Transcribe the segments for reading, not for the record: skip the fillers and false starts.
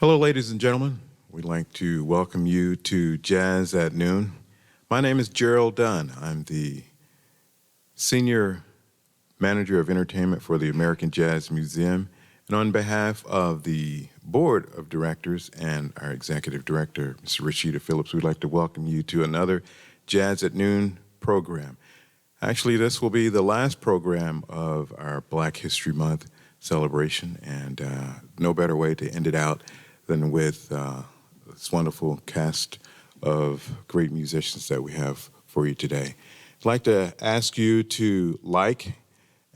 Hello, ladies and gentlemen. We'd like to welcome you to Jazz at Noon. My name is Gerald Dunn. I'm the Senior Manager of Entertainment for the American Jazz Museum. And on behalf of the Board of Directors and our Executive Director, Ms. Rashida Phillips, we'd like to welcome you to another Jazz at Noon program. Actually, this will be the last program of our Black History Month celebration, and no better way to end it out than with this wonderful cast of great musicians that we have for you today. I'd like to ask you to like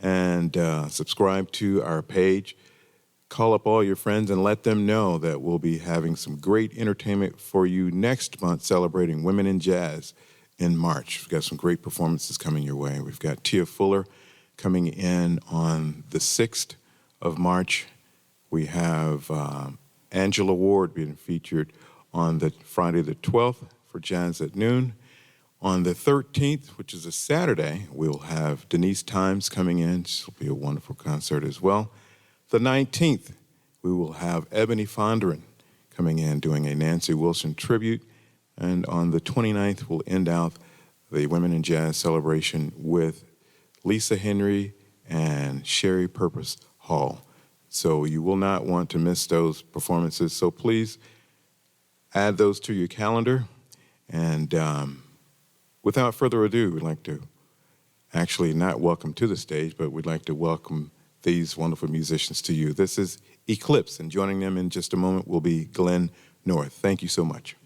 and subscribe to our page. Call up all your friends and let them know that we'll be having some great entertainment for you next month celebrating Women in Jazz in March. We've got some great performances coming your way. We've got Tia Fuller coming in on the 6th of March. We have Angela Ward being featured on the Friday the 12th for Jazz at Noon. On the 13th, which is a Saturday, we'll have Denise Times coming in. This will be a wonderful concert as well. The 19th, we will have Ebony Fondren coming in doing a Nancy Wilson tribute. And on the 29th, we'll end out the Women in Jazz celebration with Lisa Henry and Sherry Purpose Hall. So you will not want to miss those performances. So please add those to your calendar. And without further ado, we'd like to actually not welcome to the stage, but we'd like to welcome these wonderful musicians to you. This is Eclipse, and joining them in just a moment will be Glenn North. Thank you so much.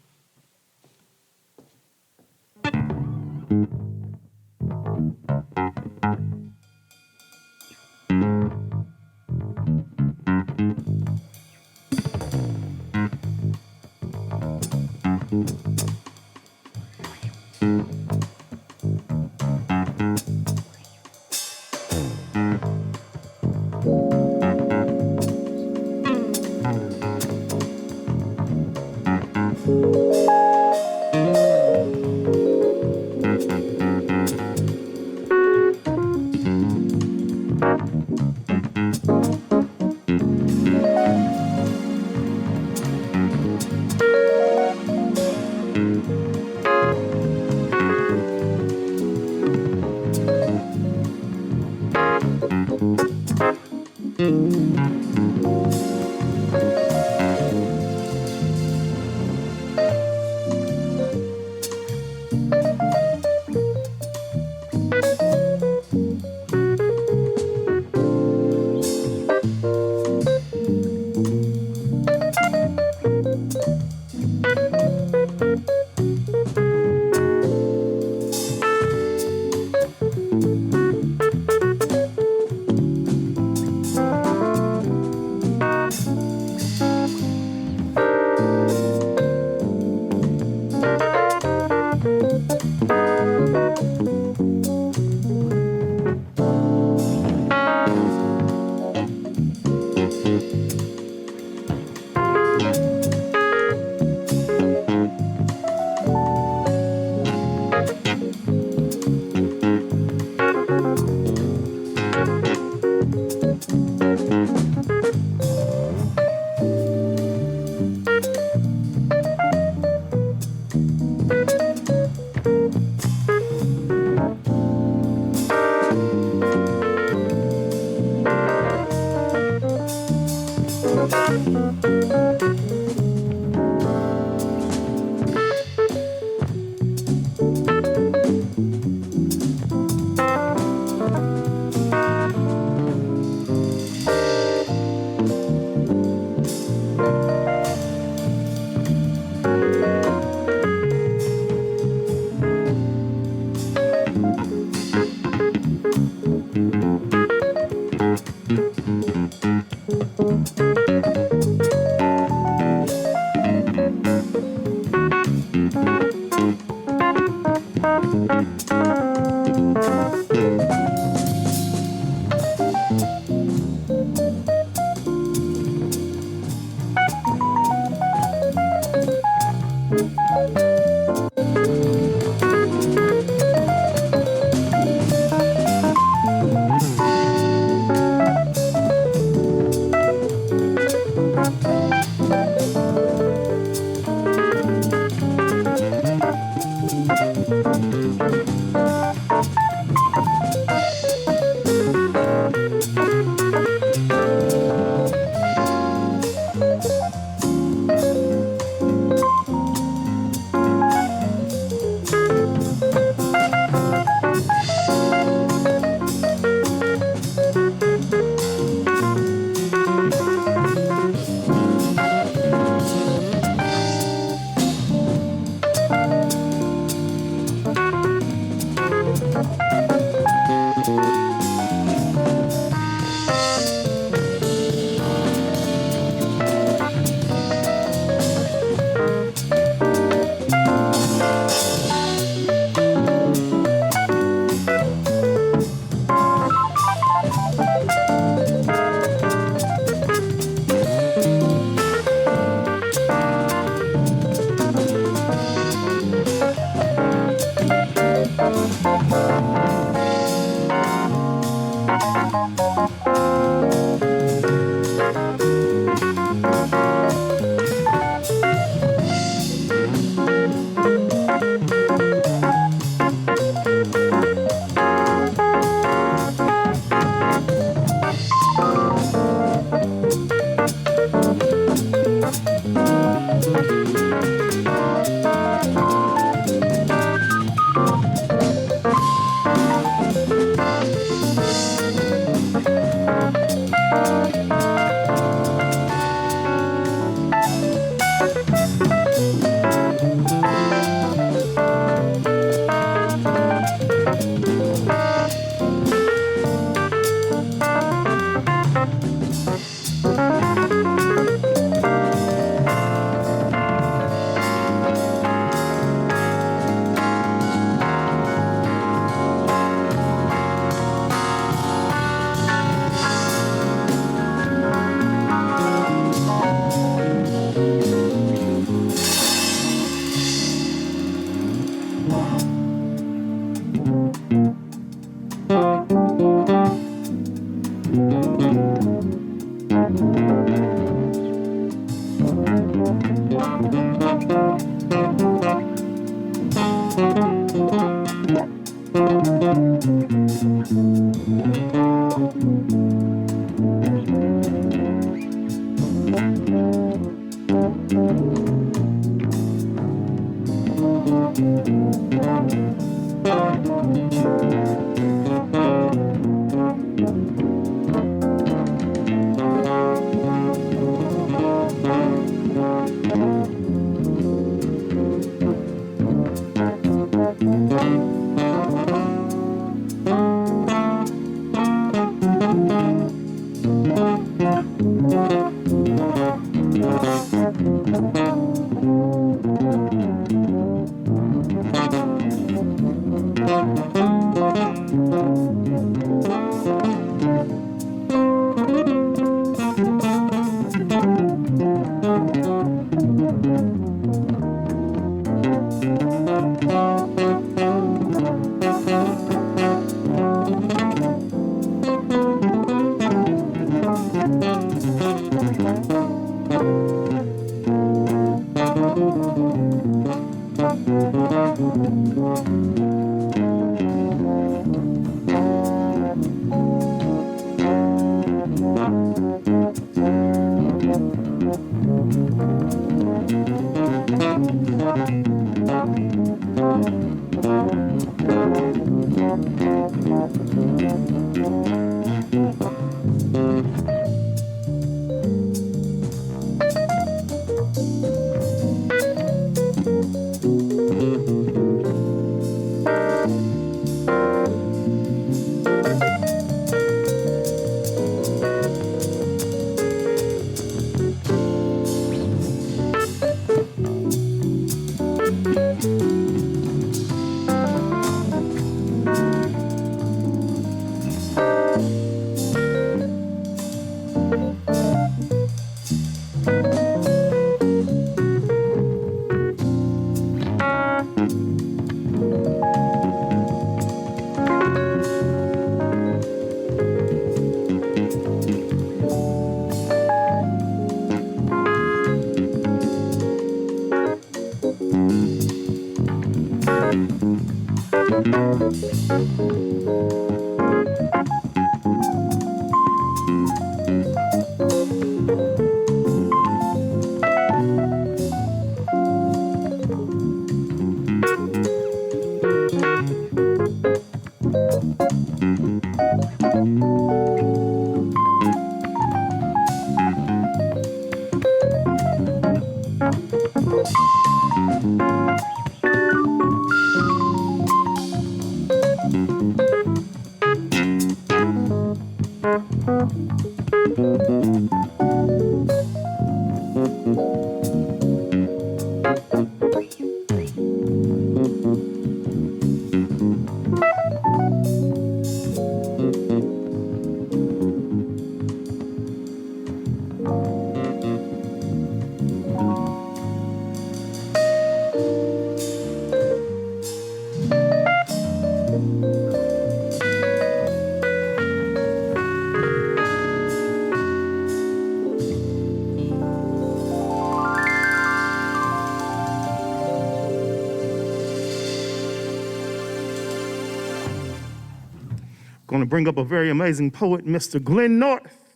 Going to bring up a very amazing poet, Mr. Glenn North,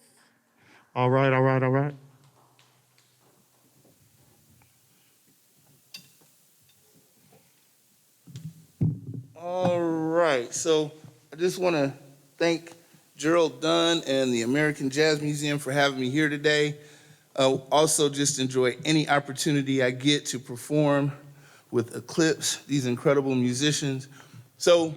All right. All right, so I just want to thank Gerald Dunn and the American Jazz Museum for having me here today. Also, just enjoy any opportunity I get to perform with Eclipse, these incredible musicians. So,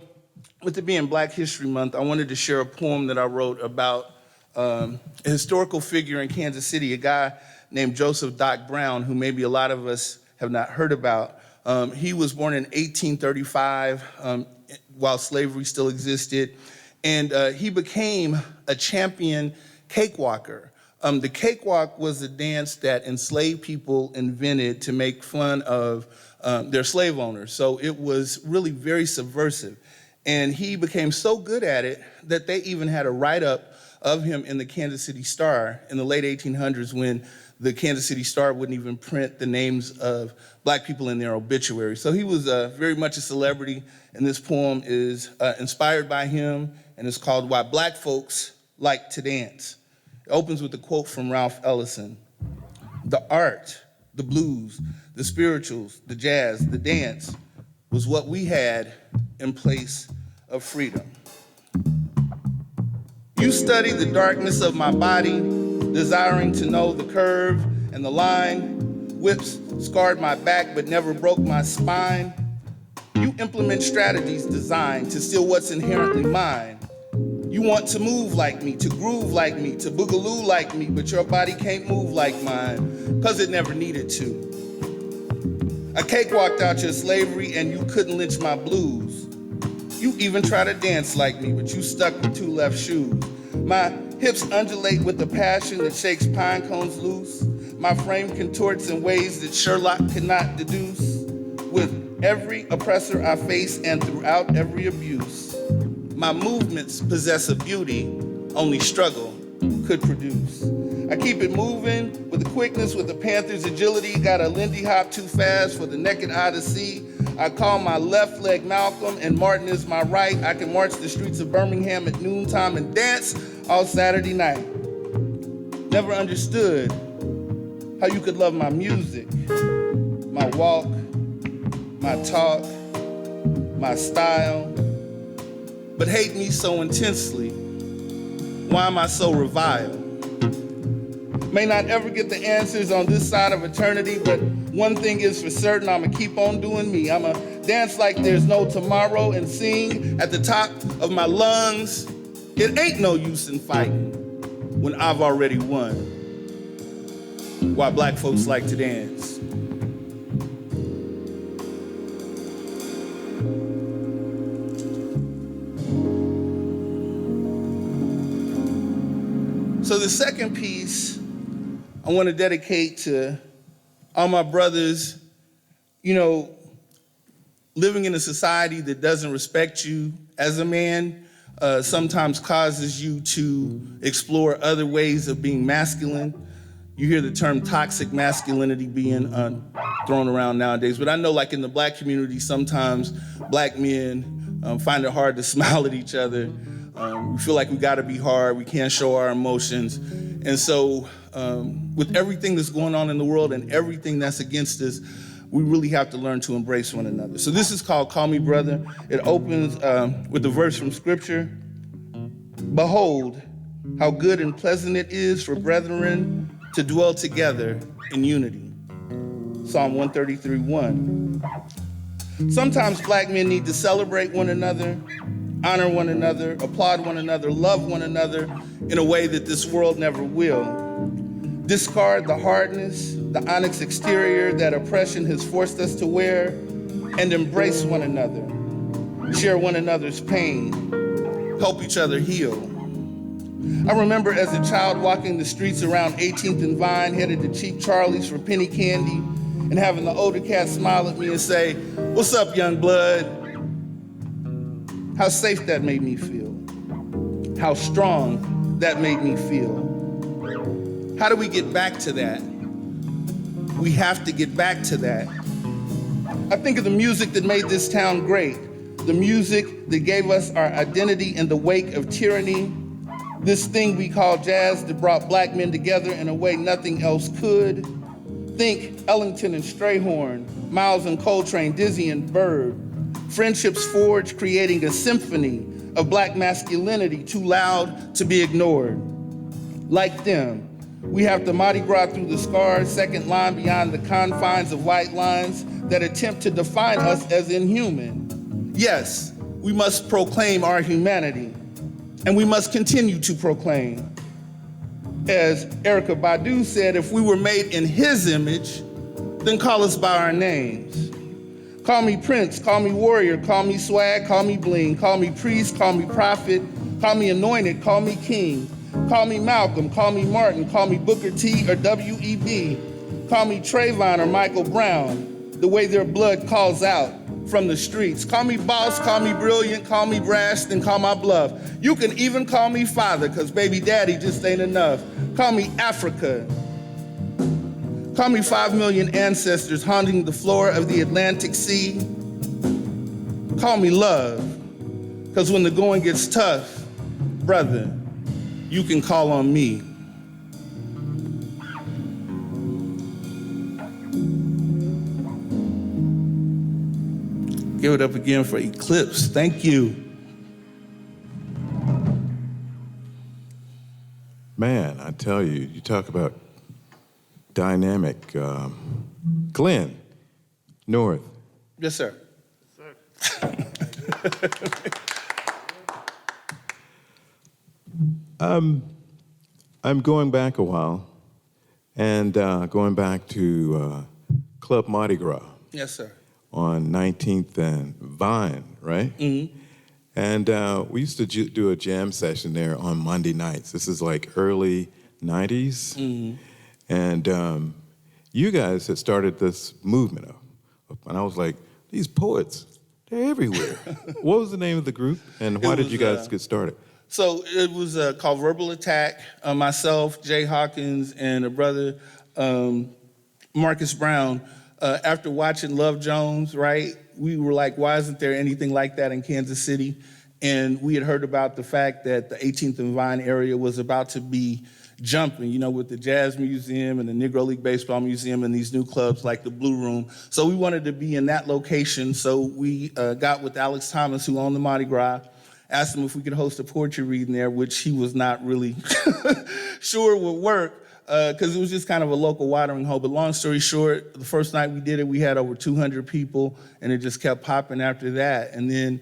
with it being Black History Month, I wanted to share a poem that I wrote about a historical figure in Kansas City, a guy named Joseph Doc Brown, who maybe a lot of us have not heard about. He was born in 1835 while slavery still existed, and he became a champion cakewalker. The cakewalk was a dance that enslaved people invented to make fun of their slave owners. So it was really very subversive. And he became so good at it that they even had a write-up of him in the Kansas City Star in the late 1800s when the Kansas City Star wouldn't even print the names of Black people in their obituary. So he was very much a celebrity, and this poem is inspired by him, and it's called Why Black Folks Like to Dance. It opens with a quote from Ralph Ellison. The art, the blues, the spirituals, the jazz, the dance was what we had in place of freedom. You study the darkness of my body, desiring to know the curve and the line. Whips scarred my back but never broke my spine. You implement strategies designed to steal what's inherently mine. You want to move like me, to groove like me, to boogaloo like me, but your body can't move like mine, 'cause it never needed to. I cakewalked out your slavery and you couldn't lynch my blues. You even try to dance like me, but you stuck with two left shoes. My hips undulate with a passion that shakes pine cones loose. My frame contorts in ways that Sherlock could not deduce. With every oppressor I face and throughout every abuse, my movements possess a beauty only struggle could produce. I keep it moving with the quickness, with the panther's agility. Got a Lindy hop too fast for the naked eye to see. I call my left leg Malcolm and Martin is my right. I can march the streets of Birmingham at noontime and dance all Saturday night. Never understood how you could love my music, my walk, my talk, my style, but hate me so intensely. Why am I so reviled? May not ever get the answers on this side of eternity, but one thing is for certain, I'ma keep on doing me. I'ma dance like there's no tomorrow and sing at the top of my lungs. It ain't no use in fighting when I've already won. Why black folks like to dance. So the second piece I want to dedicate to all my brothers, living in a society that doesn't respect you as a man sometimes causes you to explore other ways of being masculine. You hear the term toxic masculinity being thrown around nowadays, but I know like in the black community, sometimes black men find it hard to smile at each other. We feel like we gotta be hard, we can't show our emotions. And so with everything that's going on in the world and everything that's against us, we really have to learn to embrace one another. So this is called Call Me Brother. It opens with a verse from scripture. Behold, how good and pleasant it is for brethren to dwell together in unity. Psalm 133:1. Sometimes black men need to celebrate one another, honor one another, applaud one another, love one another in a way that this world never will. Discard the hardness, the onyx exterior that oppression has forced us to wear, and embrace one another. Share one another's pain, help each other heal. I remember as a child walking the streets around 18th and Vine, headed to Cheap Charlie's for penny candy, and having the older cat smile at me and say, "What's up, young blood?" How safe that made me feel. How strong that made me feel. How do we get back to that? We have to get back to that. I think of the music that made this town great, the music that gave us our identity in the wake of tyranny, This thing we call jazz that brought black men together in a way nothing else could. Think Ellington and Strayhorn, Miles and Coltrane, Dizzy and Bird. Friendships forged, creating a symphony of black masculinity too loud to be ignored. Like them, we have the Mardi Gras through the scars, second line beyond the confines of white lines that attempt to define us as inhuman. Yes, we must proclaim our humanity, and we must continue to proclaim. As Erykah Badu said, if we were made in his image, then call us by our names. Call me Prince, call me warrior, call me swag, call me bling, call me priest, call me prophet, call me anointed, call me king. Call me Malcolm, call me Martin, call me Booker T or W.E.B. Call me Trayvon or Michael Brown, the way their blood calls out from the streets. Call me boss, call me brilliant, call me brash, then call my bluff. You can even call me father, cause baby daddy just ain't enough. Call me Africa. Call me 5 million ancestors haunting the floor of the Atlantic Sea. Call me love, cause when the going gets tough, brother, you can call on me. Give it up again for Eclipse. Thank you. Man, I tell you, you talk about dynamic. Glenn, North. Yes, sir. I'm going back a while and going back to Club Mardi Gras. Yes, sir. On 19th and Vine, right? Mm-hmm. And we used to do a jam session there on Monday nights. This is like early 90s. Mm-hmm. And you guys had started this movement. And I was like, these poets, they're everywhere. What was the name of the group? And why did you guys get started? So it was called Verbal Attack. Myself, Jay Hawkins, and a brother, Marcus Brown. After watching Love Jones, right, we were like, why isn't there anything like that in Kansas City? And we had heard about the fact that the 18th and Vine area was about to be jumping, you know, with the Jazz Museum and the Negro League Baseball Museum and these new clubs like the Blue Room. So we wanted to be in that location. So we got with Alex Thomas, who owned the Mardi Gras, asked him if we could host a poetry reading there, which he was not really sure would work. Because it was just kind of a local watering hole. But long story short, the first night we did it, we had over 200 people, and it just kept popping after that. And then,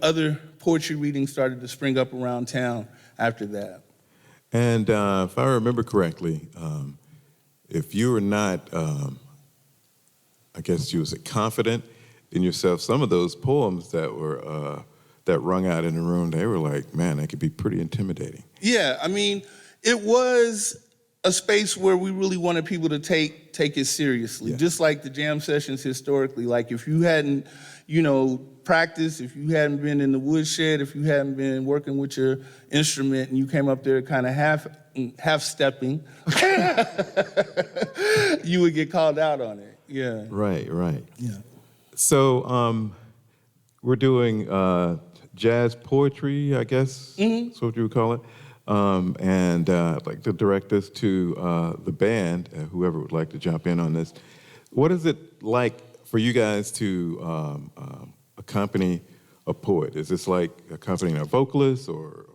other poetry readings started to spring up around town after that. And if I remember correctly, if you were not, I guess you was confident in yourself, some of those poems that were that rung out in the room, they were like, man, they could be pretty intimidating. Yeah, I mean, it was a space where we really wanted people to take it seriously, just like the jam sessions historically. Like if you hadn't, practiced, if you hadn't been in the woodshed, if you hadn't been working with your instrument and you came up there kind of half stepping, you would get called out on it. Yeah. Right. Yeah. So we're doing jazz poetry, I guess. Mm-hmm. That's what you would call it. And I'd like to direct this to the band, whoever would like to jump in on this. What is it like for you guys to accompany a poet? Is this like accompanying a vocalist or?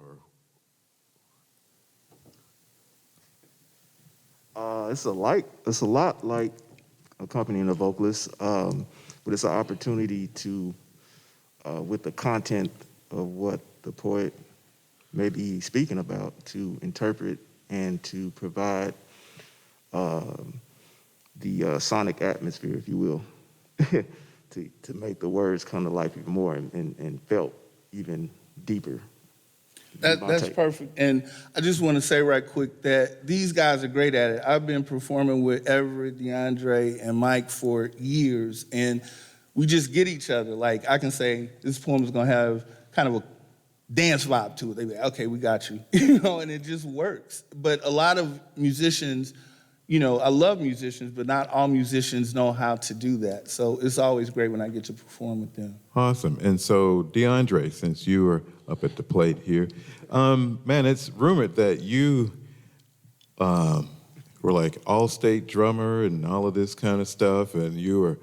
It's a lot like accompanying a vocalist, but it's an opportunity to, with the content of what the poet may be speaking about, to interpret and to provide the sonic atmosphere, if you will, to make the words come to life even more and felt even deeper. That's perfect. And I just want to say right quick that these guys are great at it. I've been performing with Everett, DeAndre, and Mike for years, and we just get each other. Like, I can say, this poem is going to have kind of a dance vibe to it. They be like, okay, we got you. And it just works. But a lot of musicians, I love musicians, but not all musicians know how to do that. So it's always great when I get to perform with them. Awesome. And so, DeAndre, since you were up at the plate here, man, it's rumored that you were like all-state drummer and all of this kind of stuff, and you were,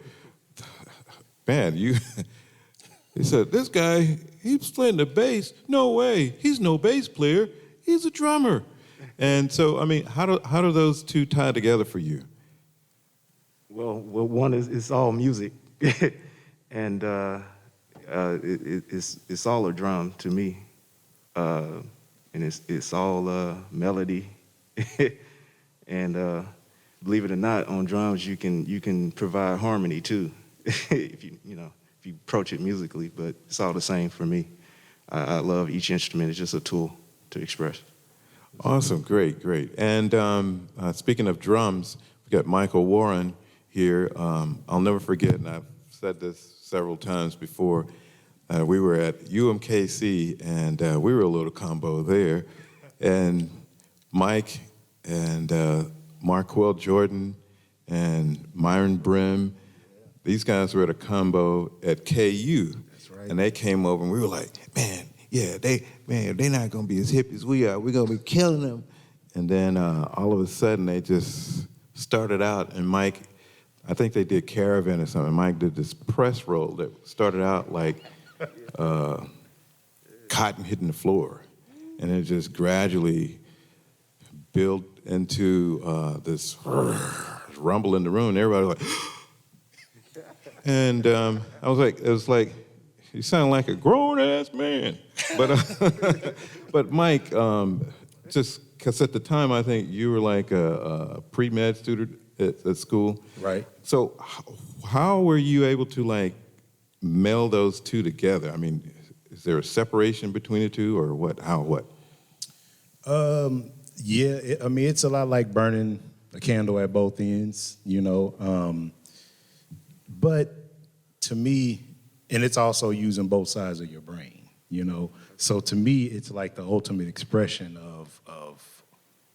man, he said, this guy, he's playing the bass. No way, he's no bass player, he's a drummer. And so, I mean, how do those two tie together for you? Well, one is it's all music, and it's all a drum to me, and it's all melody, and believe it or not, on drums you can provide harmony too, if you approach it musically. But it's all the same for me. I love each instrument. It's just a tool to express. Awesome, great. And speaking of drums, we got Michael Warren here. I'll never forget, and I've said this several times before, we were at UMKC, and we were a little combo there. And Mike and Marquel Jordan and Myron Brim, these guys were at a combo at KU. That's right. And they came over, and we were like, man, yeah, they're not gonna be as hip as we are. We're gonna be killing them. And then all of a sudden, they just started out, and Mike, I think they did Caravan or something. Mike did this press roll that started out like cotton hitting the floor, and it just gradually built into this rumble in the room. And everybody was like, and I was like, it was like, you sound like a grown-ass man. But Mike, just because at the time I think you were like a pre-med student at school. Right. So how were you able to like meld those two together? I mean, is there a separation between the two, or what? How? What? Yeah, it's a lot like burning a candle at both ends, But to me, and it's also using both sides of your brain, So to me, it's like the ultimate expression of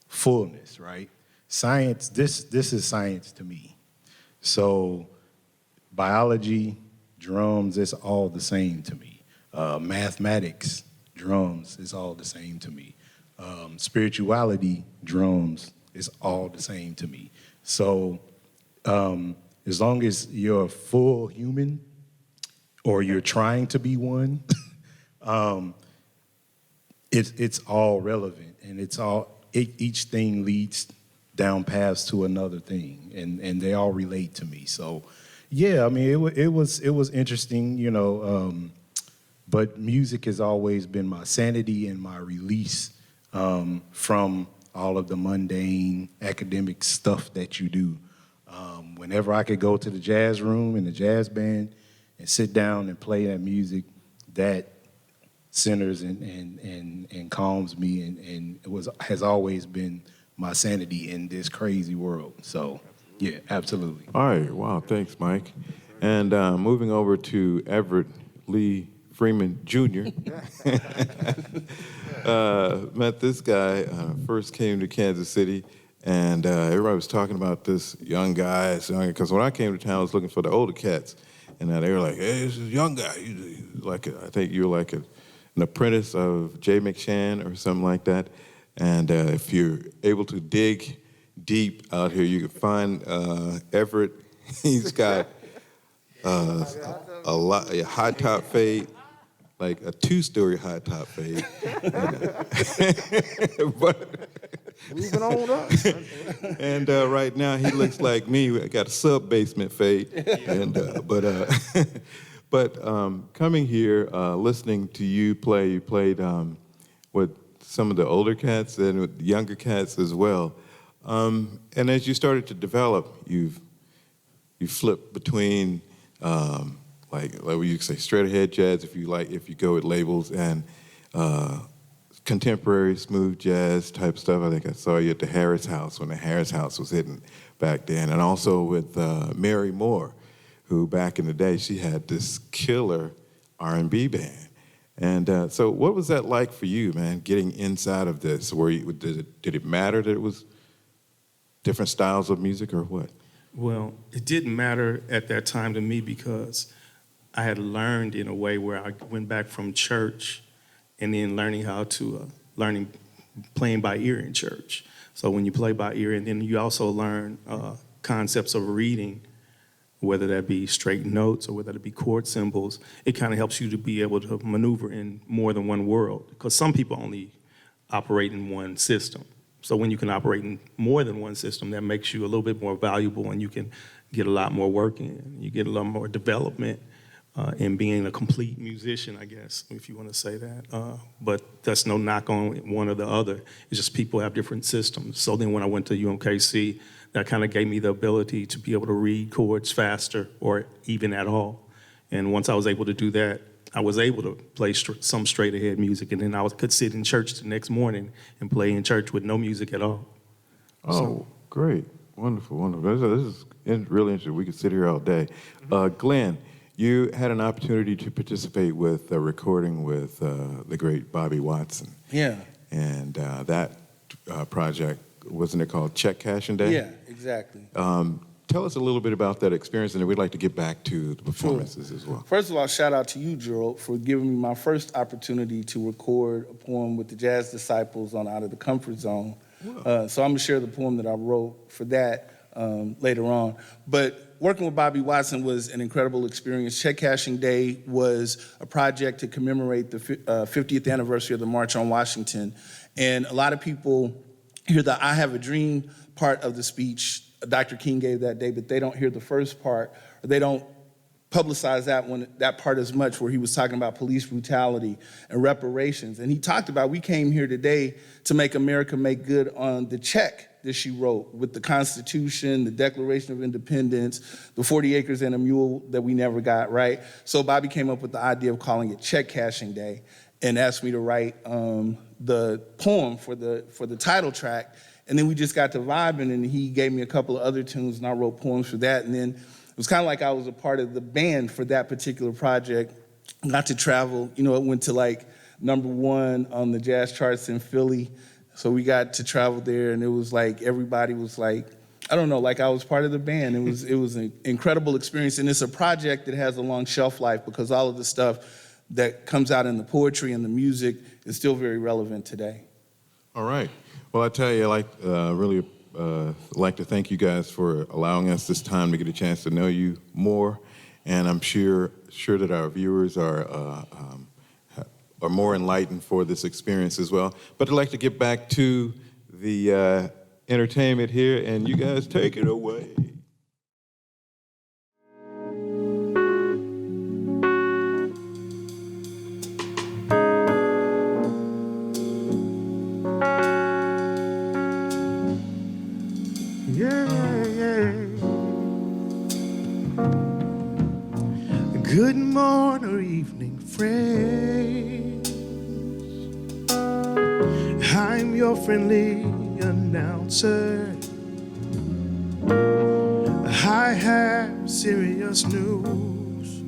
fullness, right? Science, this is science to me. So biology, drums, it's all the same to me. Mathematics, drums, is all the same to me. Spirituality, drums, is all the same to me. So as long as you're a full human, or you're trying to be one, it's all relevant, and each thing leads down paths to another thing, and they all relate to me. So, yeah, it was interesting, but music has always been my sanity and my release from all of the mundane academic stuff that you do. Whenever I could go to the jazz room in the jazz band and sit down and play that music, that centers and calms me, and has always been my sanity in this crazy world. So, yeah, absolutely. All right. Wow. Thanks, Mike. And moving over to Everett Lee Freeman Jr. Met this guy, first came to Kansas City, and everybody was talking about this young guy. Because when I came to town, I was looking for the older cats. And they were like, hey, this is a young guy. I think you were like an apprentice of Jay McShann or something like that. And if you're able to dig deep out here, you can find Everett. He's got a high top fade, like a 2-story high top fade. But Moving on up. and right now he looks like me. I got a sub basement fade, and but coming here, listening to you play, you played with some of the older cats and with the younger cats as well. And as you started to develop, you flipped between like you could say straight ahead jazz if you go with labels, and contemporary smooth jazz type stuff. I think I saw you at the Harris House when the Harris House was hitting back then, and also with Mary Moore, who back in the day she had this killer R&B band. And so, what was that like for you, man? Getting inside of this, did it matter that it was different styles of music or what? Well, it didn't matter at that time to me because I had learned in a way where I went back from church and then learning how to, playing by ear in church. So when you play by ear, and then you also learn concepts of reading, whether that be straight notes or whether it be chord symbols, it kind of helps you to be able to maneuver in more than one world. Because some people only operate in one system. So when you can operate in more than one system, that makes you a little bit more valuable and you can get a lot more work in. You get a lot more development in being a complete musician, I guess, if you want to say that. But that's no knock on one or the other. It's just people have different systems. So then when I went to UMKC, that kind of gave me the ability to be able to read chords faster or even at all. And once I was able to do that, I was able to play some straight ahead music, and then could sit in church the next morning and play in church with no music at all. Oh, great. Wonderful, wonderful. This is really interesting. We could sit here all day. Glenn, you had an opportunity to participate with a recording with the great Bobby Watson. Yeah. And that project, wasn't it called Check Cashing Day? Yeah, exactly. Tell us a little bit about that experience, and then we'd like to get back to the performances as well. First of all, shout out to you, Gerald, for giving me my first opportunity to record a poem with the Jazz Disciples on Out of the Comfort Zone. So I'm going to share the poem that I wrote for that later on. But working with Bobby Watson was an incredible experience. Check Cashing Day was a project to commemorate the 50th anniversary of the March on Washington. And a lot of people hear the I Have a Dream part of the speech Dr. King gave that day, but they don't hear the first part, or they don't publicize that part as much, where he was talking about police brutality and reparations. And he talked about, we came here today to make America make good on the check that she wrote with the Constitution, the Declaration of Independence, the 40 acres and a mule that we never got, right? So Bobby came up with the idea of calling it Check Cashing Day and asked me to write the poem for the title track. And then we just got to vibing, and he gave me a couple of other tunes, and I wrote poems for that. And then it was kind of like I was a part of the band for that particular project. Got to travel. You know, it went to like #1 on the jazz charts in Philly. So we got to travel there, and it was like everybody was like, I don't know, like I was part of the band. It was an incredible experience, and it's a project that has a long shelf life because all of the stuff that comes out in the poetry and the music is still very relevant today. All right. Well, I tell you, really like to thank you guys for allowing us this time to get a chance to know you more, and I'm sure that our viewers are more enlightened for this experience as well. But I'd like to get back to the entertainment here, and you guys take it away. Good morning or evening, friends. I'm your friendly announcer. I have serious news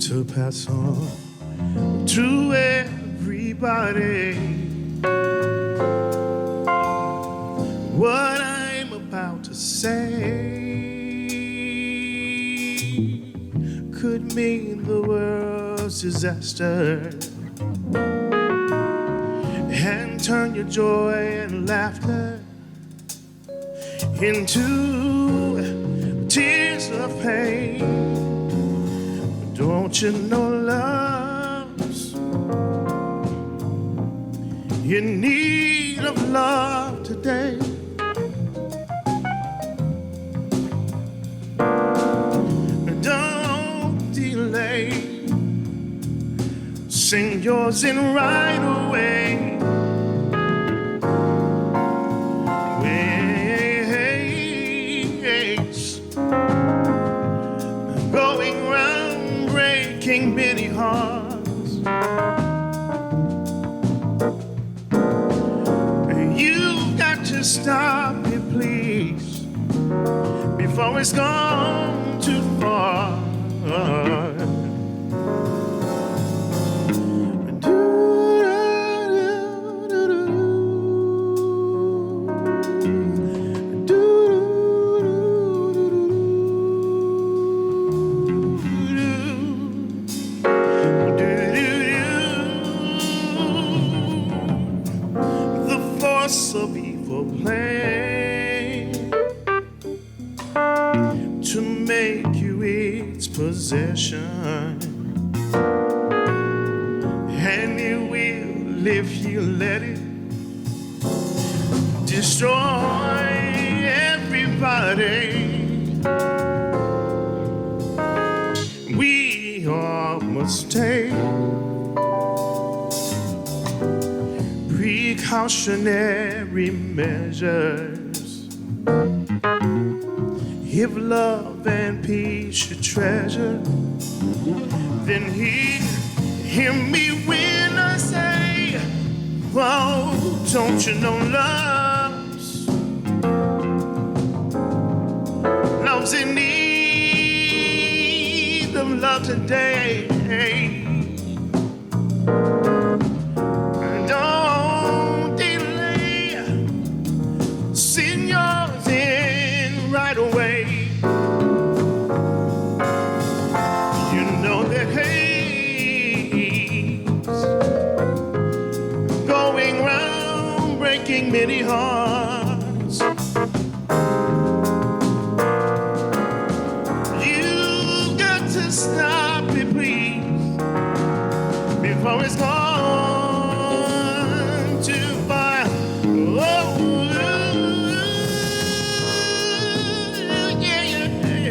to pass on to everybody. What I'm about to say could mean the world's disaster and turn your joy and laughter into tears of pain. Don't you know love's in need of love today? Sing yours in right away. Waves going round, breaking many hearts. You got to stop it, please, before it's gone too far. Do possession, and it will if you let it destroy everybody. We all must take precautionary measures. If love and peace should treasure, then hear me when I say, oh, don't you know love's in need of love today. Don't delay, send yours in right away. You know that hate's going round breaking many hearts. You got to stop it, please, before it's gone too far. Oh, yeah, yeah, yeah.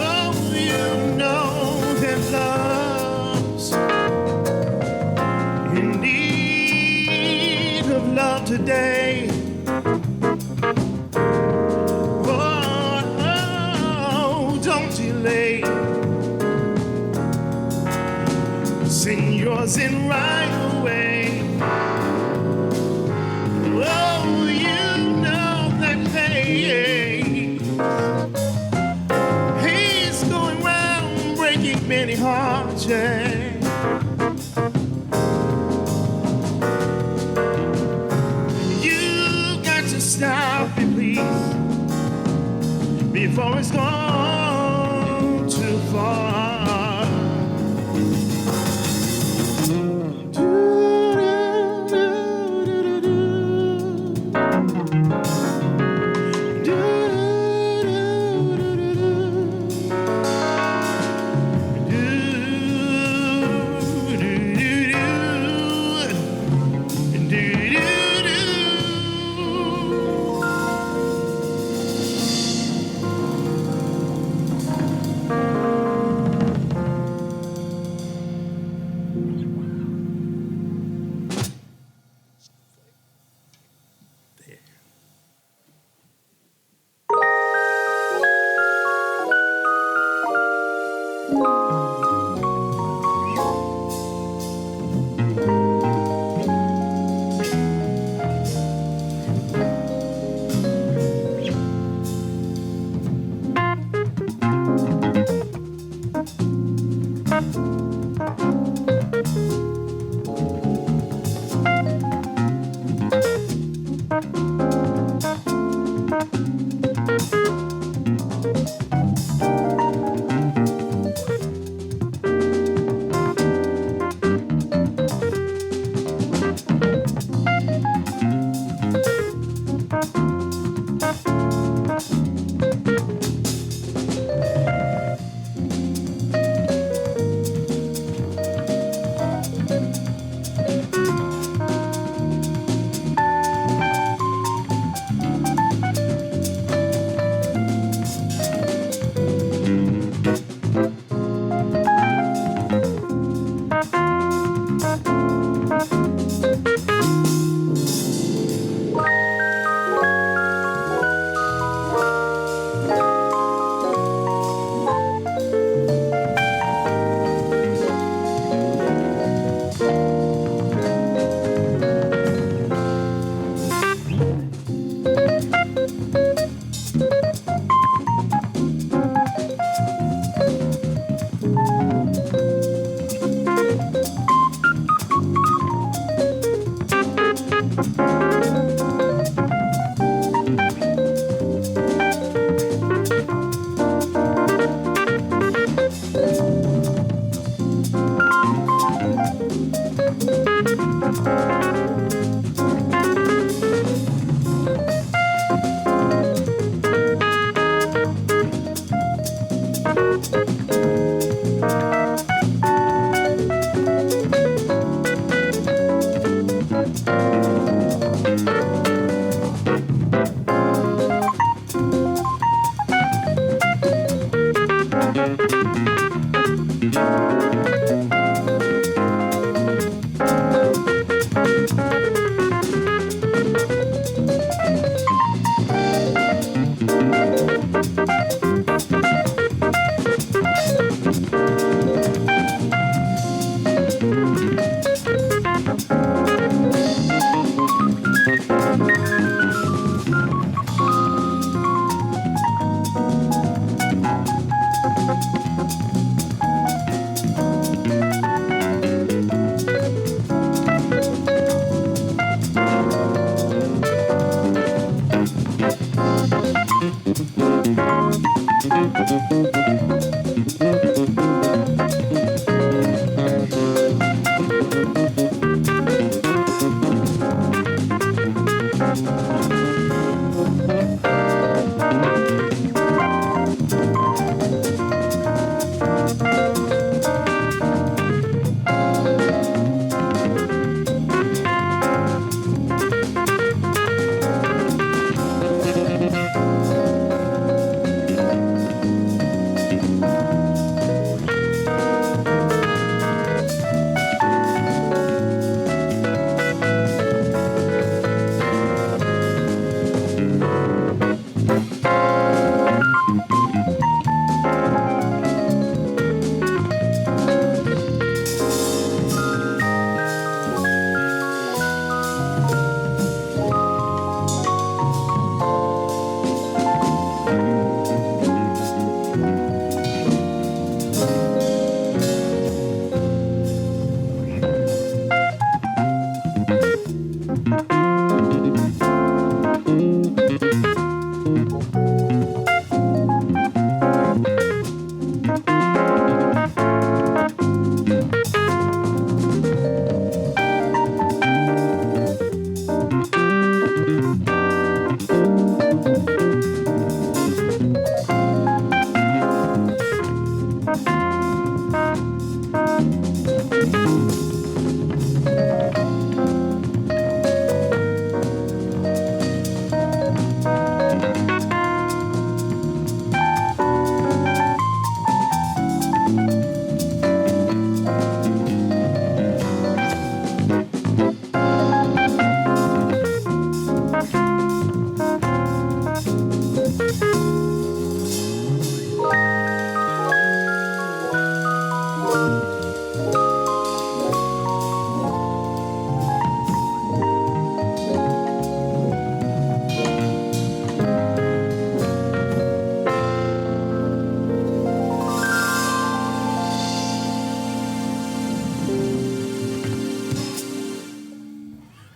Oh, you know that love's in need of love today. Oh, don't delay. Send yours in right away. Oh, you know that he's going round breaking many hearts, yeah. You got to stop it, please, before it's gone too far.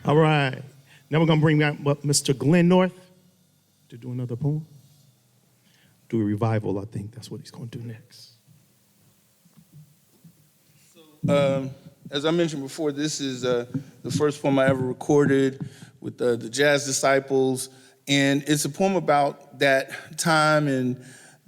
All right. Now we're going to bring up Mr. Glenn North to do another poem. Do a revival, I think that's what he's going to do next. As I mentioned before, this is the first poem I ever recorded with the Jazz Disciples, and it's a poem about that time in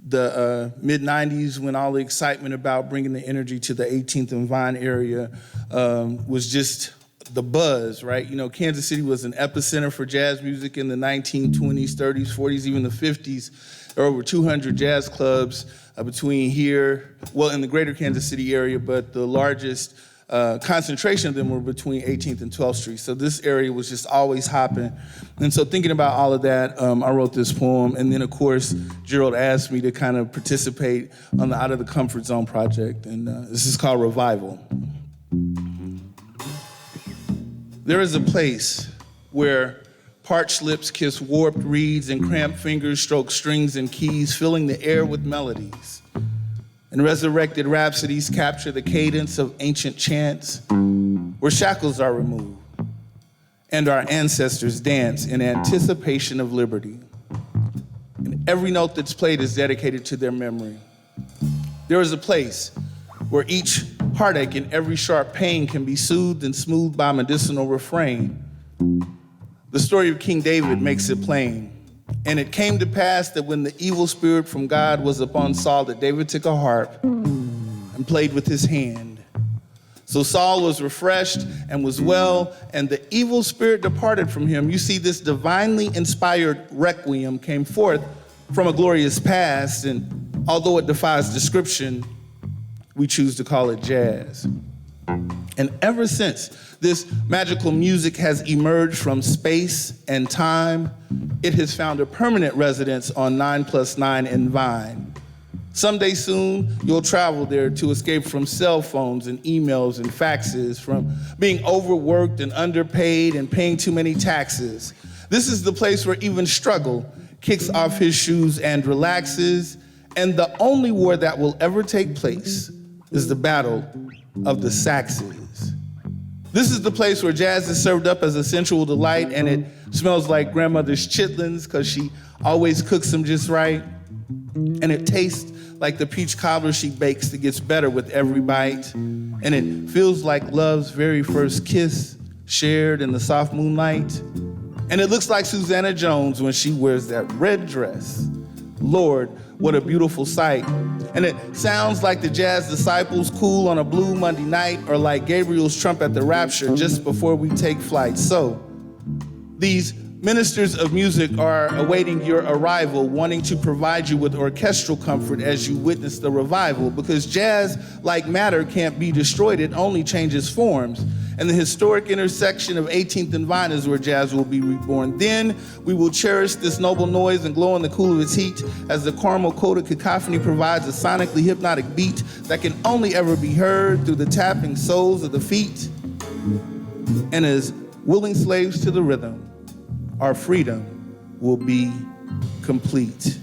the mid-'90s when all the excitement about bringing the energy to the 18th and Vine area was just the buzz, right? You know, Kansas City was an epicenter for jazz music in the 1920s, 30s, 40s, even the 50s. There were over 200 jazz clubs between here, well, in the greater Kansas City area, but the largest concentration of them were between 18th and 12th Street. So this area was just always hopping. And so thinking about all of that, I wrote this poem. And then, of course, Gerald asked me to kind of participate on the Out of the Comfort Zone project. And this is called Revival. There is a place where parched lips kiss warped reeds and cramped fingers stroke strings and keys, filling the air with melodies. And resurrected rhapsodies capture the cadence of ancient chants, where shackles are removed and our ancestors dance in anticipation of liberty. And every note that's played is dedicated to their memory. There is a place where each heartache and every sharp pain can be soothed and smoothed by medicinal refrain. The story of King David makes it plain. And it came to pass that when the evil spirit from God was upon Saul, that David took a harp and played with his hand. So Saul was refreshed and was well, and the evil spirit departed from him. You see, this divinely inspired requiem came forth from a glorious past, and although it defies description, we choose to call it jazz. And ever since this magical music has emerged from space and time, it has found a permanent residence on 9+9 and Vine. Someday soon, you'll travel there to escape from cell phones and emails and faxes, from being overworked and underpaid and paying too many taxes. This is the place where even struggle kicks off his shoes and relaxes, and the only war that will ever take place is the battle of the saxes. This is the place where jazz is served up as a sensual delight, and it smells like grandmother's chitlins because she always cooks them just right. And it tastes like the peach cobbler she bakes that gets better with every bite. And it feels like love's very first kiss shared in the soft moonlight. And it looks like Susanna Jones when she wears that red dress. Lord, what a beautiful sight. And it sounds like the jazz disciples cool on a blue Monday night, or like Gabriel's trump at the rapture just before we take flight. So, these ministers of music are awaiting your arrival, wanting to provide you with orchestral comfort as you witness the revival, because jazz, like matter, can't be destroyed, it only changes forms. And the historic intersection of 18th and Vine is where jazz will be reborn. Then we will cherish this noble noise and glow in the cool of its heat as the caramel-coated cacophony provides a sonically hypnotic beat that can only ever be heard through the tapping soles of the feet. And as willing slaves to the rhythm, our freedom will be complete.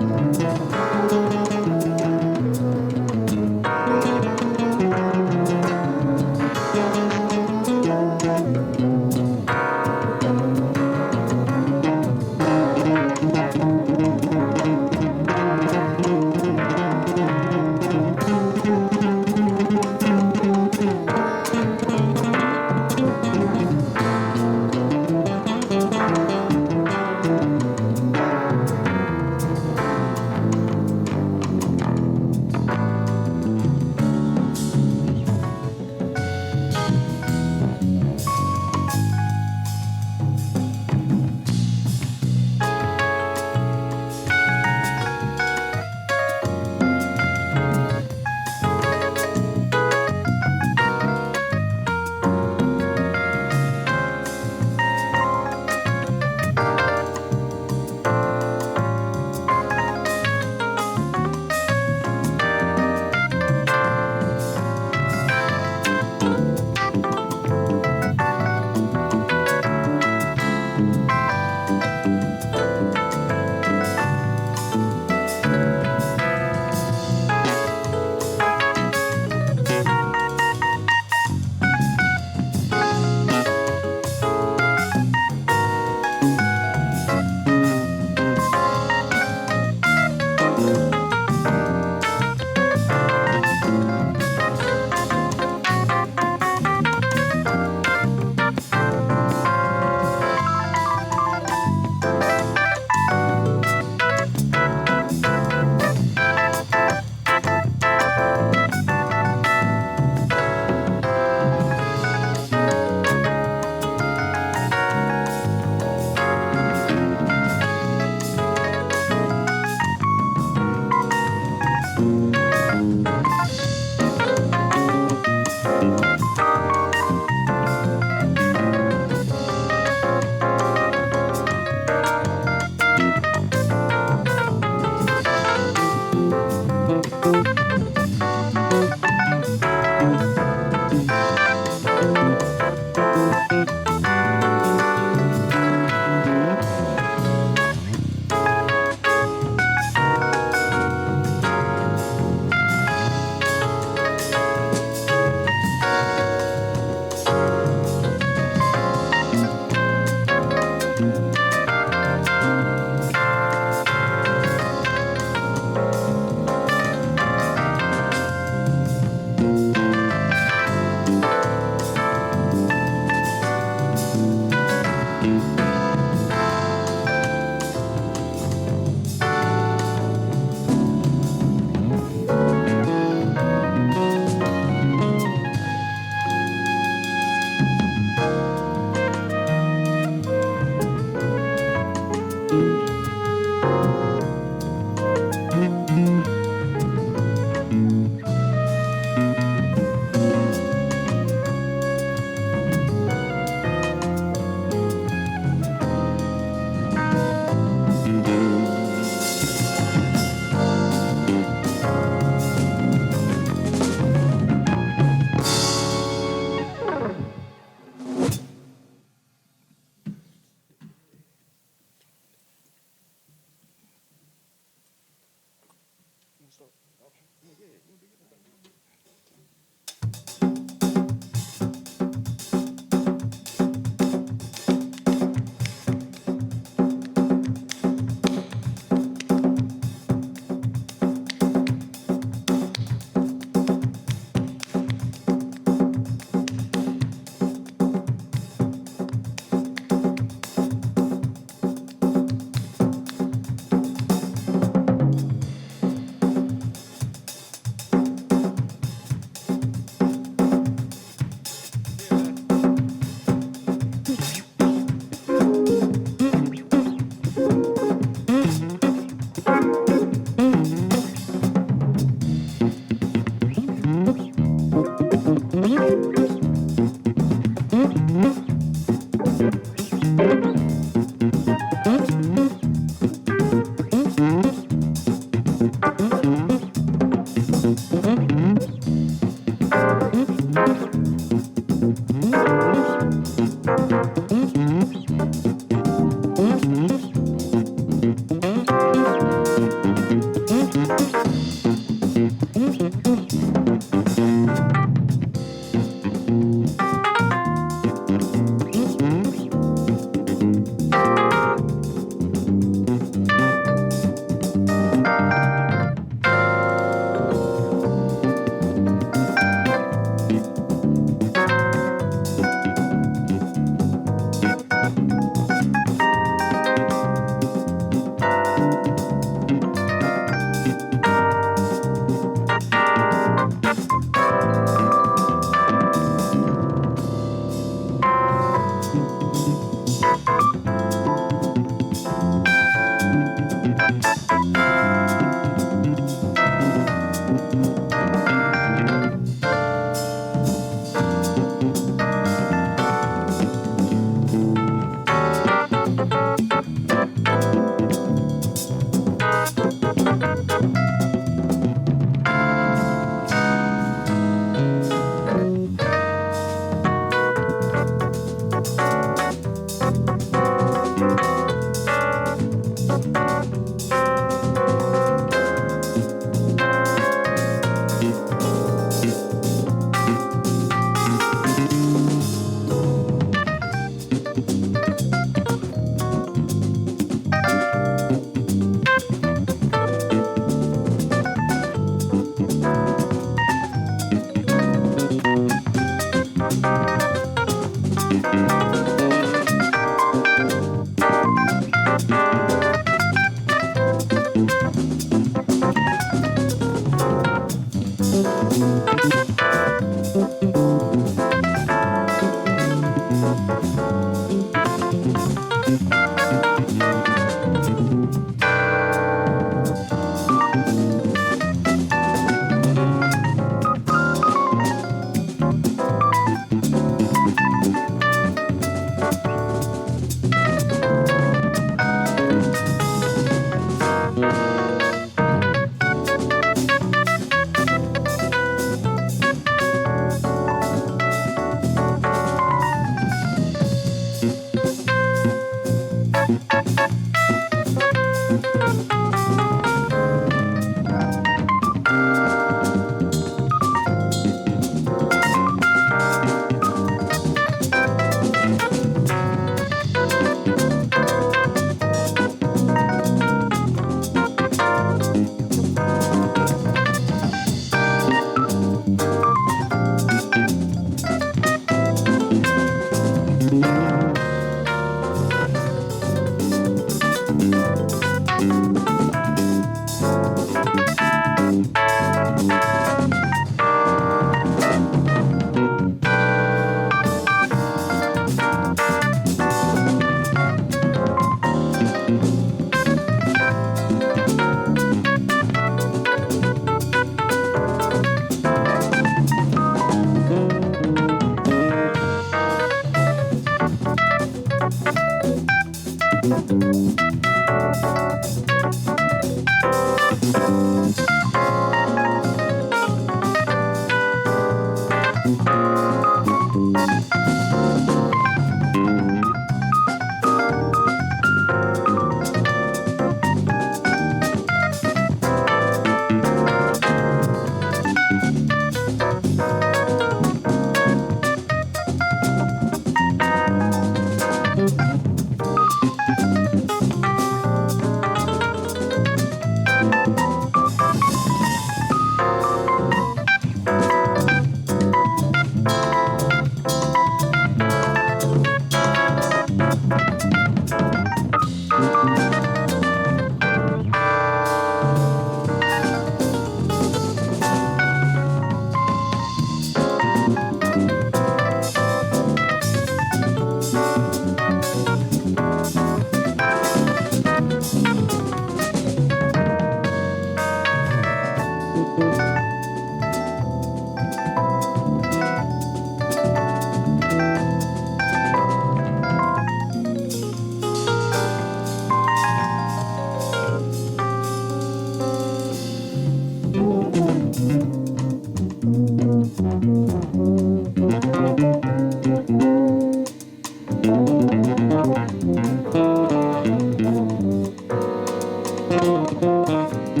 All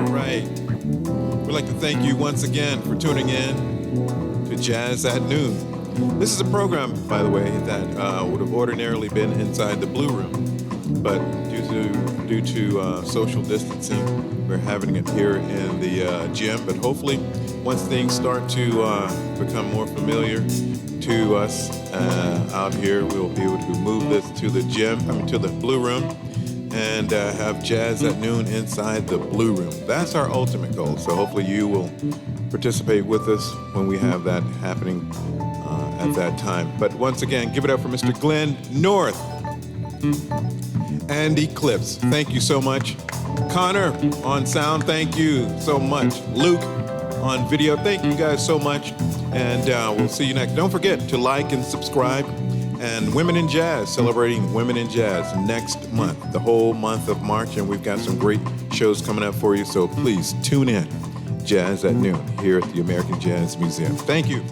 right. We'd like to thank you once again for tuning in to Jazz at Noon. This is a program, by the way, that would have ordinarily been inside the Blue Room, but due to social distancing, we're having it here in the gym. But hopefully, once things start to become more familiar to us out here, we'll be able to move this to the to the Blue Room, and have Jazz at Noon inside the Blue Room. That's our ultimate goal. So hopefully you will participate with us when we have that happening at that time. But once again, give it up for Mr. Glenn North and Eclipse. Thank you so much. Connor on sound, thank you so much. Luke on video, thank you guys so much. And we'll see you next. Don't forget to like and subscribe. And Women in Jazz, celebrating Women in Jazz next month, the whole month of March. And we've got some great shows coming up for you. So please tune in. Jazz at Noon here at the American Jazz Museum. Thank you.